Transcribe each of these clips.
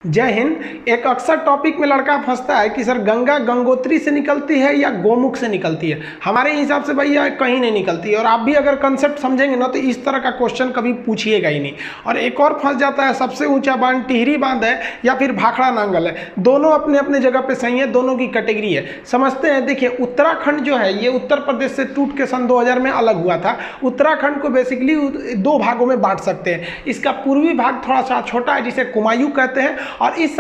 जय हिंद। एक अक्सर टॉपिक में लड़का फंसता है कि सर गंगा गंगोत्री से निकलती है या गोमुख से निकलती है। हमारे हिसाब से भैया कहीं नहीं निकलती है, और आप भी अगर कंसेप्ट समझेंगे ना तो इस तरह का क्वेश्चन कभी पूछिएगा ही नहीं। और एक और फंस जाता है, सबसे ऊंचा बांध टिहरी बांध है या फिर भाखड़ा नांगल है। दोनों अपने अपने जगह पे सही है, दोनों की कैटेगरी है। समझते हैं, देखिए उत्तराखंड जो है ये उत्तर प्रदेश से टूट के सन 2000 में अलग हुआ था। उत्तराखंड को बेसिकली दो भागों में बांट सकते हैं। इसका पूर्वी भाग थोड़ा सा छोटा है जिसे कुमायूं कहते हैं, और इस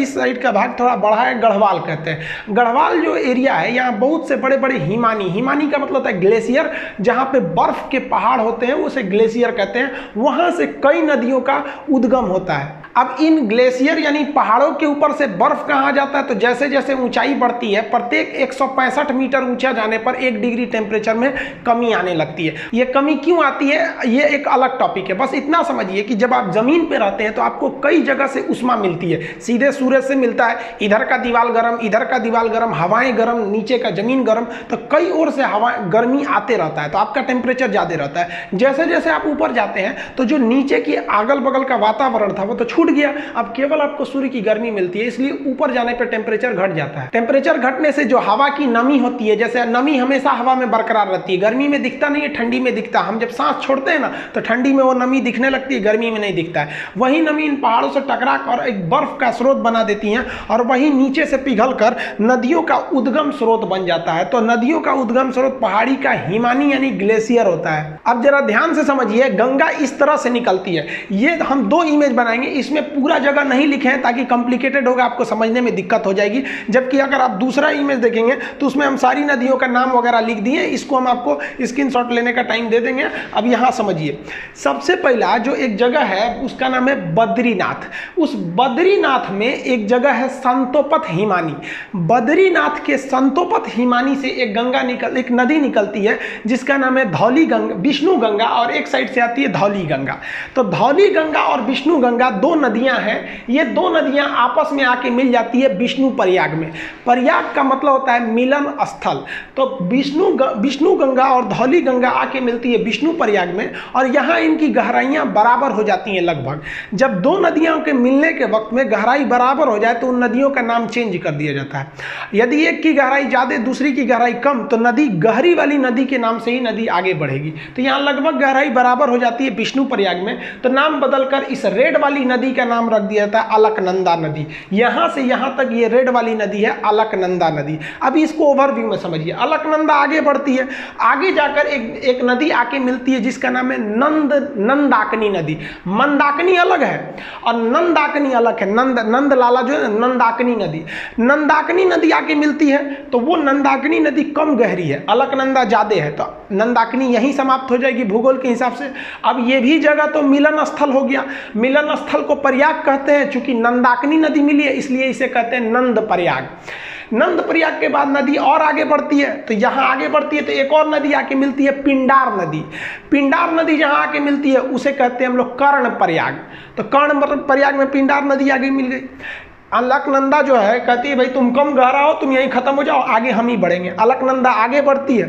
साइड का भाग थोड़ा बड़ा है, गढ़वाल कहते हैं। गढ़वाल जो एरिया है यहाँ बहुत से बड़े बड़े हिमानी का मतलब होता है ग्लेशियर, जहाँ पे बर्फ के पहाड़ होते हैं उसे ग्लेशियर कहते हैं। वहाँ से कई नदियों का उद्गम होता है। अब इन ग्लेशियर यानी पहाड़ों के ऊपर से बर्फ कहाँ जाता है, तो जैसे जैसे ऊंचाई बढ़ती है प्रत्येक 165 मीटर ऊंचा जाने पर 1 डिग्री टेम्परेचर में कमी आने लगती है। ये कमी क्यों आती है ये एक अलग टॉपिक है। बस इतना समझिए कि जब आप जमीन पे रहते हैं तो आपको कई जगह से उष्मा मिलती है। सीधे सूरज से मिलता है, इधर का दीवाल गर्म, इधर का दीवाल गर्म, हवाएं गर्म, नीचे का जमीन गर्म, तो कई ओर से हवा गर्मी आते रहता है, तो आपका टेम्परेचर ज़्यादा रहता है। जैसे जैसे आप ऊपर जाते हैं तो जो नीचे की अगल बगल का वातावरण था वो तो छूट गया, अब केवल आपको सूर्य की गर्मी मिलती है, इसलिए ऊपर जाने पर टेम्परेचर घट जाता है। टेम्परेचर घटने से जो हवा की नमी होती है, जैसे नमी हमेशा हवा में बरकरार रहती है, गर्मी में दिखता नहीं है, ठंडी में दिखता। हम जब सांस छोड़ते हैं ना तो ठंडी में वो नमी दिखने लगती है, गर्मी में नहीं दिखता है। वही नमी इन पहाड़ों से टकरा कर एक बर्फ का स्रोत बना देती हैं, और वही नीचे से पिघलकर नदियों का उद्गम स्रोत बन जाता है। तो नदियों का उद्गम स्रोत पहाड़ी का हिमानी यानी ग्लेशियर होता है। अब जरा ध्यान से समझिए, गंगा इस तरह से निकलती है। ये हम 2 इमेज बनाएंगे, इसमें पूरा जगह नहीं लिखे हैं ताकि कॉम्प्लिकेटेड होगा, आपको समझने में दिक्कत हो जाएगी। जबकि अगर आप दूसरा इमेज देखेंगे तो उसमें हम सारी नदियों का नाम वगैरह लिख दिए, इसको हम आपको स्क्रीनशॉट लेने का टाइम दे देंगे। अब यहाँ समझिए, सबसे पहला जो एक जगह है उसका नाम है बद्रीनाथ। उस बद्रीनाथ में एक जगह है संतोपत हिमानी। बद्रीनाथ के संतोपत हिमानी से एक नदी निकलती है जिसका नाम है धौली गंगा, विष्णु गंगा, और एक साइड से आती है धौली गंगा। तो धौली गंगा और विष्णु गंगा 2 नदियां हैं। ये 2 नदियां आपस में आके मिल जाती है विष्णु प्रयाग में। प्रयाग का मतलब होता है मिलन स्थल। तो विष्णु गंगा और धौली गंगा आके मिलती है विष्णु प्रयाग में, और यहाँ इनकी गहराइयाँ बराबर हो जाती हैं लगभग। जब 2 नदियों के मिलने के वक्त में गहराई बराबर हो जाए तो उन नदियों का नाम चेंज कर दिया जाता है। यदि एक की गहराई ज़्यादा दूसरी की गहराई कम तो नदी गहरी वाली नदी के नाम से ही नदी आगे बढ़ेगी। तो यहाँ लगभग गहराई बराबर हो जाती है विष्णु प्रयाग में, तो नाम बदलकर इस रेड वाली नदी का नाम रख दिया जाता है अलकनंदा नदी। यहाँ से यहाँ तक ये रेड वाली नदी है अलकनंदा नदी। अब इसको ओवरव्यू में समझिए। अलकनंदा आगे बढ़ती है, आगे जाकर एक नदी आके मिलती है जिसका नाम है नंदाकिनी नदी। मंदाकिनी अलग है और नंदाकिनी अलग है। नंद लाला जो है नंदाकिनी नदी आके मिलती है, तो वो नंदाकिनी नदी कम गहरी है, अलकनंदा ज्यादा है, तो नंदाकिनी यहीं समाप्त हो जाएगी भूगोल के हिसाब से। अब ये भी जगह तो मिलन स्थल हो गया। मिलन स्थल को प्रयाग कहते हैं, चूंकि नंदाकिनी नदी मिली है इसलिए इसे कहते हैं नंद प्रयाग। नंद प्रयाग के बाद नदी और आगे बढ़ती है, तो यहाँ आगे बढ़ती है तो एक और नदी आके मिलती है पिंडार नदी। पिंडार नदी जहाँ आके मिलती है उसे कहते हैं हम लोग कर्ण प्रयाग। तो कर्ण प्रयाग में पिंडार नदी आगे मिल गई। अलकनंदा जो है कहती है भाई तुम कम गहरा हो, तुम यहीं खत्म हो जाओ, आगे हम ही बढ़ेंगे। अलकनंदा आगे बढ़ती है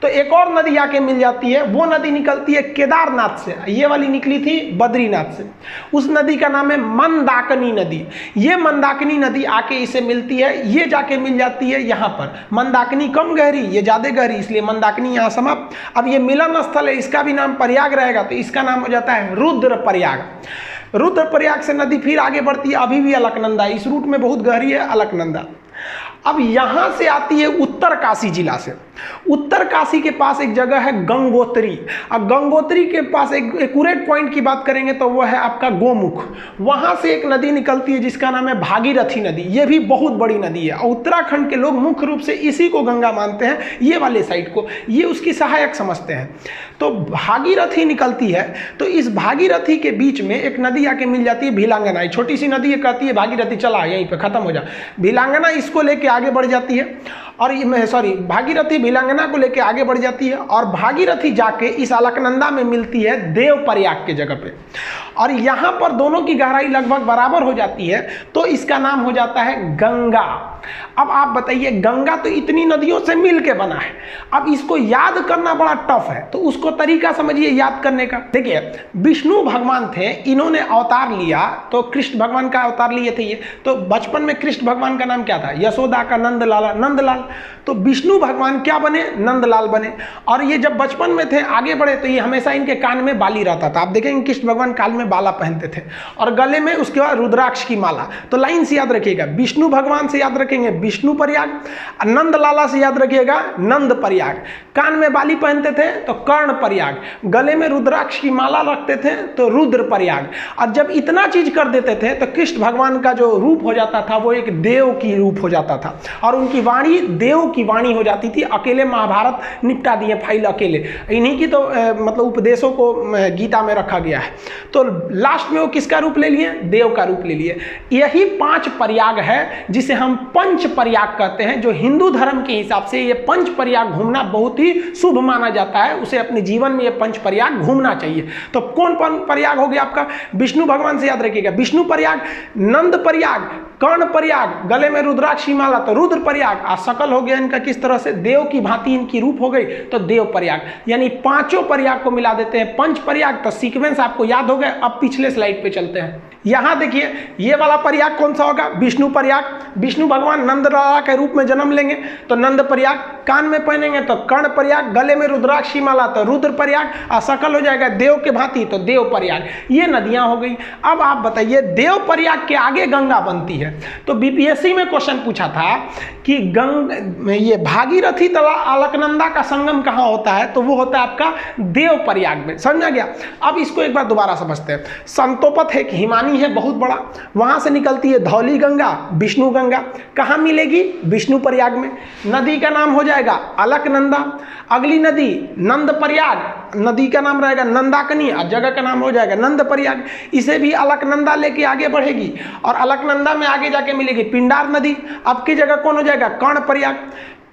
तो एक और नदी आके मिल जाती है, वो नदी निकलती है केदारनाथ से। ये वाली निकली थी बद्रीनाथ से। उस नदी का नाम है मंदाकिनी नदी। ये मंदाकिनी नदी आके इसे मिलती है, ये जाके मिल जाती है यहाँ पर। मंदाकिनी कम गहरी, ये ज़्यादा गहरी, इसलिए मंदाकिनी यहाँ समाप्त। अब ये मिलन स्थल है, इसका भी नाम प्रयाग रहेगा, तो इसका नाम हो जाता है रुद्र प्रयाग। रुद्र प्रयाग से नदी फिर आगे बढ़ती है, अभी भी अलकनंदा, इस रूट में बहुत गहरी है अलकनंदा। अब यहाँ से आती है उत्तरकाशी जिला से। उत्तरकाशी के पास एक जगह है गंगोत्री। अब गंगोत्री के पास एक एक्यूरेट पॉइंट की बात करेंगे तो वो है आपका गोमुख। वहाँ से एक नदी निकलती है जिसका नाम है भागीरथी नदी। ये भी बहुत बड़ी नदी है और उत्तराखंड के लोग मुख्य रूप से इसी को गंगा मानते हैं, ये वाले साइड को, ये उसकी सहायक समझते हैं। तो भागीरथी निकलती है, तो इस भागीरथी के बीच में एक नदी आके मिल जाती है भिलांगना। छोटी सी नदी है, कहती है भागीरथी चला यहीं पे खत्म हो जा। भिलांगना इसको लेके आगे बढ़ जाती है, और भागीरथी भिलांगना को लेके आगे बढ़ जाती है, और भागीरथी जाके इस अलकनंदा में मिलती है देव प्रयाग के जगह पे। और यहाँ पर दोनों की गहराई लगभग बराबर हो जाती है, तो इसका नाम हो जाता है गंगा। अब आप बताइए, गंगा तो इतनी नदियों से मिल के बना है, अब इसको याद करना बड़ा टफ है, तो उसको तरीका समझिए याद करने का। देखिए, विष्णु भगवान थे, इन्होंने अवतार लिया, तो कृष्ण भगवान का अवतार लिए थे ये। तो बचपन में कृष्ण भगवान का नाम क्या था? यशोदा का नंदलाला, नंदलाल। तो विष्णु भगवान क्या बने? नंदलाल बने। और ये जब बचपन में थे, आगे बढ़े, तो ये हमेशा इनके कान में बाली रहता था। आप देखेंगे कृष्ण भगवान कान में बाला पहनते थे, और गले में उसके बाद रुद्राक्ष की माला। तो लाइन से याद रखिएगा, विष्णु भगवान से याद रखेंगे विष्णु प्रयाग, नंदलाला से याद रखिएगा नंद प्रयाग। कान में बाली पहनते थे तो कर्ण प्रयाग, गले में रुद्राक्ष की माला रखते थे तो रुद्र प्रयाग। और जब इतना चीज कर देते थे तो कृष्ण भगवान का जो रूप हो जाता था वो एक देव की रूप हो जाता था, और उनकी वाणी देव की वाणी हो जाती थी। अकेले महाभारत निपटा दिए फाइल अकेले, इन्हीं की तो मतलब उपदेशों को गीता में रखा गया है। तो लास्ट में वो किसका रूप ले लिए? देव का रूप ले लिए। यही 5 प्रयाग है जिसे हम पंच प्रयाग कहते हैं, जो हिंदू धर्म के हिसाब से ये पंच प्रयाग घूमना बहुत ही शुभ माना जाता है। उसे अपने जीवन में ये पंच प्रयाग घूमना चाहिए। तो कौन प्रयाग हो गया आपका? विष्णु भगवान से याद रखिएगा विष्णु प्रयाग, नंद प्रयाग, कर्ण प्रयाग, गले में रुद्राक्ष की माला तो रुद्र प्रयाग, और सकल हो गया इनका किस तरह से देव की भांति इनकी रूप हो गई तो देव प्रयाग। यानी 5 प्रयाग को मिला देते हैं पंच प्रयाग। तो सीक्वेंस आपको याद हो गया। अब पिछले स्लाइड पे चलते हैं। यहां देखिए, ये वाला प्रयाग कौन सा होगा? विष्णु प्रयाग। विष्णु भगवान नंदलाला के रूप में जन्म लेंगे तो नंद प्रयाग, कान में पहनेंगे तो कर्ण प्रयाग, गले में रुद्राक्ष की माला तो रुद्र प्रयाग, और सकल हो जाएगा देव के भांति तो देव प्रयाग। ये नदियां हो गई। अब आप बताइए, देव प्रयाग के आगे गंगा बनती है। तो बीपीएससी में क्वेश्चन पूछा था कि ये भागीरथी तथा अलकनंदा का संगम कहां होता है? तो वो होता है आपका देव प्रयाग में। समझा गया? अब इसको एक बार दोबारा समझते हैं। संतोपत है, हिमानी है बहुत बड़ा, वहां से निकलती है धौली गंगा, विष्णु गंगा। कहां मिलेगी? विष्णु प्रयाग में। नदी का नाम हो जाएगा अलकनंदा। अगली नदी नंद प्रयाग, नदी का नाम रहेगा नंदाकनी, और जगह का नाम हो जाएगा नंद प्रयाग। इसे भी अलकनंदा लेके आगे बढ़ेगी, और अलकनंदा में आगे जाके मिलेगी पिंडार नदी। अब की जगह कौन हो जाएगा? कर्ण प्रयाग।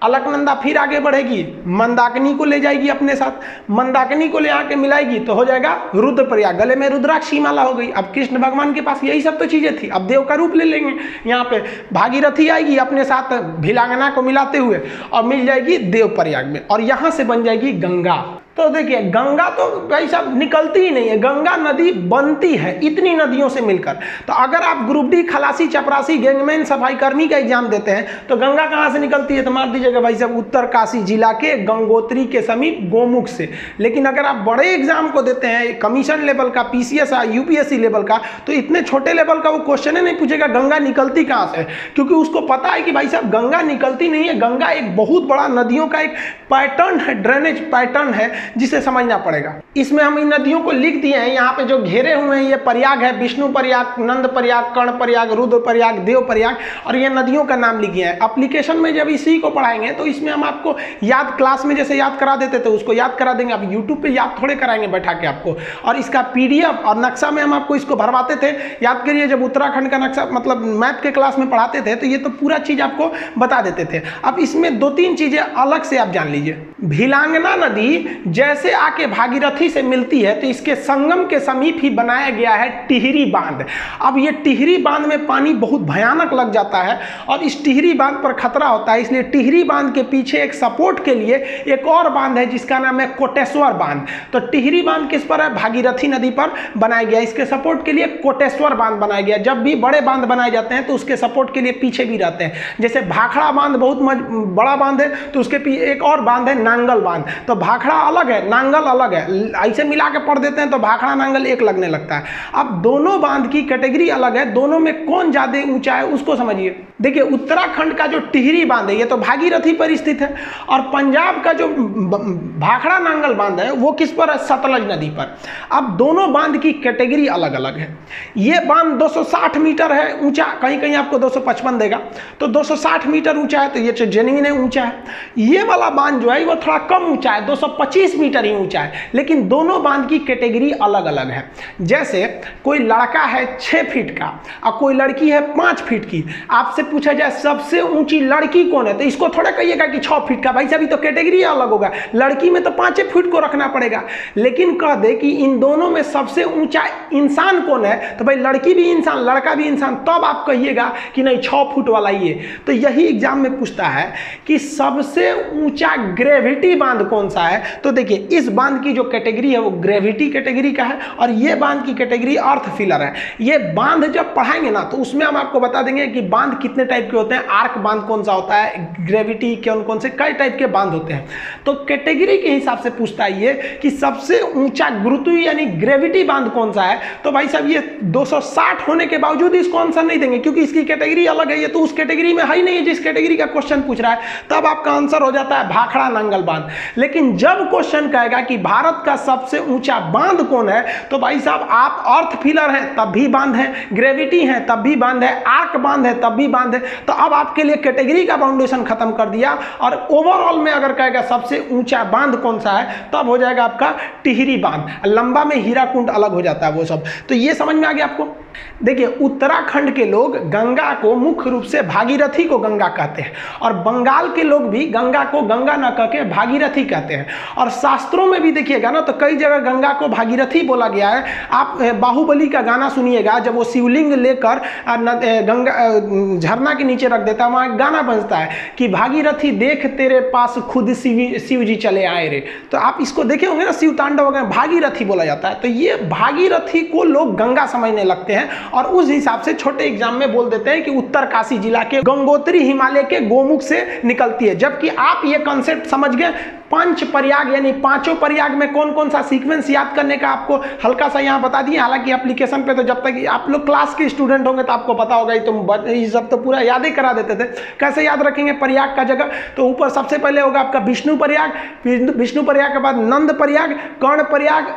अलकनंदा फिर आगे बढ़ेगी, मंदाकिनी को ले जाएगी अपने साथ, मंदाकिनी को ले आके मिलाएगी तो हो जाएगा रुद्र प्रयाग। गले में रुद्राक्ष की माला हो गई। अब कृष्ण भगवान के पास यही सब तो चीजें थी, अब देव का रूप ले लेंगे। यहाँ पे भागीरथी आएगी अपने साथ भिलांगना को मिलाते हुए, और मिल जाएगी देव प्रयाग में, और यहां से बन जाएगी गंगा। तो देखिए, गंगा तो भाई साहब निकलती ही नहीं है, गंगा नदी बनती है इतनी नदियों से मिलकर। तो अगर आप ग्रुप डी खलासी, चपरासी, गैंगमैन, सफाई कर्मी का एग्जाम देते हैं तो गंगा कहाँ से निकलती है? तो मार दीजिएगा भाई साहब उत्तरकाशी जिला के गंगोत्री के समीप गोमुख से। लेकिन अगर आप बड़े एग्जाम को देते हैं, कमीशन लेवल का, पीसीएस, यूपीएससी लेवल का, तो इतने छोटे लेवल का वो क्वेश्चन ही नहीं पूछेगा गंगा निकलती कहाँ से, क्योंकि उसको पता है कि भाई साहब गंगा निकलती नहीं है। गंगा एक बहुत बड़ा नदियों का एक पैटर्न है, ड्रेनेज पैटर्न है, जिसे समझना पड़ेगा। इसमें हम इन नदियों को लिख दिए हैं, यहाँ पे जो घेरे हुए हैं ये प्रयाग है, विष्णु प्रयाग, नंद प्रयाग, कर्ण प्रयाग, रुद्र प्रयाग, देव प्रयाग, और ये नदियों का नाम लिख दिया है। एप्लीकेशन में जब इसी को पढ़ाएंगे तो इसमें हम आपको याद, क्लास में जैसे याद करा देते थे उसको याद करा देंगे। अब यूट्यूब पे याद थोड़े कराएंगे बैठा के आपको, और इसका पीडीएफ और नक्शा में हम आपको इसको भरवाते थे। याद करिए, जब उत्तराखंड का नक्शा मतलब मैथ के क्लास में पढ़ाते थे तो ये तो पूरा चीज आपको बता देते थे। अब इसमें 2-3 चीजें अलग से आप जान लीजिए। भिलांगना नदी जैसे आके भागीरथी से मिलती है तो इसके संगम के समीप ही बनाया गया है टिहरी बांध। अब ये टिहरी बांध में पानी बहुत भयानक लग जाता है और इस टिहरी बांध पर खतरा होता है, इसलिए टिहरी बांध के पीछे एक सपोर्ट के लिए एक और बांध है जिसका नाम है कोटेश्वर बांध। तो टिहरी बांध किस पर है? भागीरथी नदी पर बनाया गया। इसके सपोर्ट के लिए कोटेश्वर बांध बनाया गया। जब भी बड़े बांध बनाए जाते हैं तो उसके सपोर्ट के लिए पीछे भी रहते हैं। जैसे भाखड़ा बांध बहुत बड़ा बांध है तो उसके पीछे एक और बांध है नांगल बांध। तो भाखड़ा अलग है, नांगल अलग है, ऐसे मिला के पढ़ देते हैं तो भाखड़ा नांगल एक लगने लगता है। अब दोनों बांध की कैटेगरी अलग है, दोनों में कौन ज्यादा ऊंचा है उसको समझिए। देखिए, उत्तराखंड का जो टिहरी बांध है ये तो भागीरथी पर स्थित है, और पंजाब का जो भाखड़ा नांगल बांध है वो किस पर है? सतलज नदी पर। अब दोनों बांध की कैटेगरी अलग अलग है। ये बांध 260 मीटर है ऊंचा, कहीं कहीं आपको 255 देगा, तो 260 मीटर ऊंचा है, तो ये जेन्युइन है, ऊंचा है। ये वाला बांध जो है वो थोड़ा कम ऊंचा है, 225 25 मीटर ही ऊंचा है, लेकिन दोनों बांध की कैटेगरी अलग अलग है। जैसे कोई लड़का है 6 फीट का और कोई लड़की है 5 फीट की, आपसे पूछा जाए सबसे ऊंची लड़की कौन है, तो इसको थोड़ा कहिएगा कि 6 फीट का, भाई साहब तो कैटेगरी अलग होगा, लड़की में तो 5 फीट को रखना पड़ेगा। लेकिन कह दे कि इन दोनों में सबसे ऊंचा इंसान कौन है, तो भाई लड़की भी इंसान लड़का भी इंसान, तब आप कहिएगा कि नहीं 6 फुट वाला ही है। तो यही एग्जाम में पूछता है कि सबसे ऊंचा ग्रेविटी बांध कौन सा है, तो देखिए इस बांध की जो कैटेगरी है वो ग्रेविटी कैटेगरी का है और ये बांध की कैटेगरी अर्थ फिलर है। ये बांध जब पढ़ाएंगे ना तो उसमें हम आपको बता देंगे कि बांध कितने टाइप के होते हैं, आर्क बांध कौन सा होता है, ग्रेविटी कौन कौन से कई टाइप के बांध होते हैं। तो कैटेगरी के हिसाब से पूछता है ये कि सबसे ऊंचा गुरुत्व यानी ग्रेविटी बांध कौन सा है, तो भाई साहब ये 260 होने के बावजूद इसको आंसर नहीं देंगे क्योंकि इसकी कैटेगरी अलग है, ये तो उस कैटेगरी में है ही नहीं है जिस कैटेगरी का क्वेश्चन पूछ रहा है। तब आपका आंसर हो जाता है भाखड़ा नांगल बांध। लेकिन जब क्वेश्चन कहेगा कि भारत का सबसे ऊंचा बांध कौन है, तो भाई साहब आप अर्थ फिलर हैं तब भी बांध है, ग्रेविटी है तब भी बांध है, आर्क बांध है तब भी बांध है। तो अब आपके लिए कैटेगरी का बाउंडेशन खत्म कर दिया और ओवरऑल में अगर कहेगा सबसे ऊंचा बांध कौन सा है तब हो जाएगा आपका टिहरी बांध, लंबा में हीराकुंड अलग हो जाता है वो सब। तो ये समझ में आ गया आपको। देखिए उत्तराखंड के लोग गंगा को मुख्य रूप से भागीरथी को गंगा कहते हैं और बंगाल के लोग भी गंगा को गंगा न कह के भागीरथी कहते हैं। और शास्त्रों में भी देखिएगा ना तो कई जगह गंगा को भागीरथी बोला गया है। आप बाहुबली का गाना सुनिएगा, जब वो शिवलिंग लेकर गंगा झरना के नीचे रख देता है, वहाँ गाना बजता है कि भागीरथी देख तेरे पास खुद शिव जी चले आए रे। तो आप इसको देखे होंगे ना, शिव तांडव वगैरह भागीरथी बोला जाता है। तो ये भागीरथी को लोग गंगा समझने लगते हैं और उस हिसाब से छोटे एग्जाम में बोल देते हैं कि उत्तरकाशी जिला के गंगोत्री हिमालय के गोमुख से निकलती है। जबकि आप ये कॉन्सेप्ट समझ गए, पंच प्रयाग यानी पांचों प्रयाग में कौन कौन सा सीक्वेंस याद करने का आपको हल्का सा यहाँ बता दिए। हालांकि एप्लीकेशन पे तो जब तक आप लोग क्लास के स्टूडेंट होंगे तो आपको पता होगा, ये सब तो पूरा याद ही करा देते थे। कैसे याद रखेंगे प्रयाग का जगह, तो ऊपर सबसे पहले होगा आपका विष्णु प्रयाग, विष्णु प्रयाग के बाद नंद प्रयाग, कर्ण प्रयाग,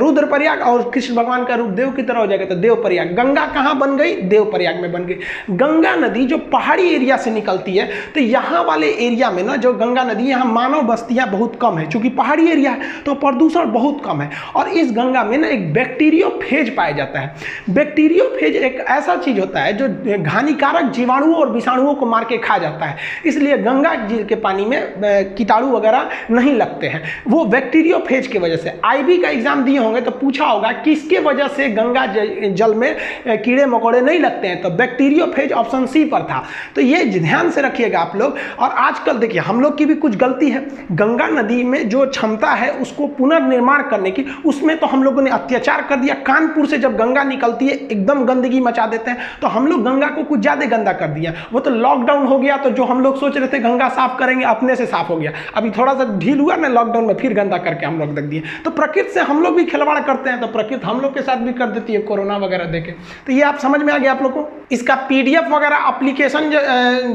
रुद्र प्रयाग और कृष्ण भगवान का रूप देव की तरह हो जाएगा तो देव प्रयाग। गंगा कहाँ बन गई, देव प्रयाग में बन गई। गंगा नदी जो पहाड़ी एरिया से निकलती है, तो यहाँ वाले एरिया में ना जो गंगा नदी, यहाँ मानव बस्तियां बहुत कम है, क्योंकि पहाड़ी एरिया है तो प्रदूषण बहुत कम है। और इस गंगा में ना एक बैक्टीरियोफेज पाया जाता है। बैक्टीरियोफेज एक ऐसा चीज होता है जो हानिकारक जीवाणुओं और विषाणुओं को मार के खा जाता है, इसलिए गंगा जी के पानी में कीटाणु वगैरह नहीं लगते हैं, वो बैक्टीरियोफेज की वजह से। आईबी का एग्जाम दिए होंगे तो पूछा होगा किसके वजह से गंगा जल में कीड़े मकोड़े नहीं लगते हैं, तो बैक्टीरियोफेज ऑप्शन सी पर था। तो ये ध्यान से रखिएगा आप लोग। और आजकल देखिए हम लोग की भी कुछ गलती है, गंगा नदी में जो क्षमता है उसको पुनर्निर्माण करने की, उसमें तो हम लोगों ने अत्याचार कर दिया। कानपुर से जब गंगा निकलती है एकदम गंदगी मचा देते हैं, तो हम लोग गंगा को कुछ ज्यादा गंदा कर दिया। वो तो लॉकडाउन हो गया तो जो हम लोग सोच रहे थे गंगा साफ करेंगे अपने से साफ हो गया, अभी थोड़ा सा ढील हुआ ना लॉकडाउन में, फिर गंदा करके हम लोग रख दिए। तो प्रकृति से हम लोग भी खिलवाड़ करते हैं तो प्रकृति हम लोग के साथ भी कर देती है कोरोना वगैरह देके। तो ये आप समझ में आ गया आप लोग को। इसका पीडीएफ वगैरह एप्लीकेशन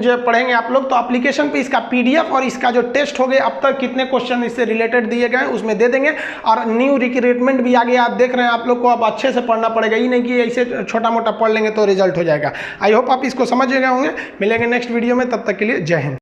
जो पढ़ेंगे आप लोग, तो एप्लीकेशन पे इसका पीडीएफ और इसका जो टेस्ट हो गए अब तक कितने क्वेश्चन इससे रिलेटेड दिए गए उसमें दे देंगे। और न्यू रिक्रूटमेंट भी आ गया, आप देख रहे हैं, आप लोग को अब अच्छे से पढ़ना पड़ेगा, ये नहीं कि ऐसे छोटा मोटा पढ़ लेंगे तो रिजल्ट हो जाएगा। आई होप आप इसको समझ गए होंगे। मिलेंगे नेक्स्ट वीडियो में, तब तक के लिए जय हिंद।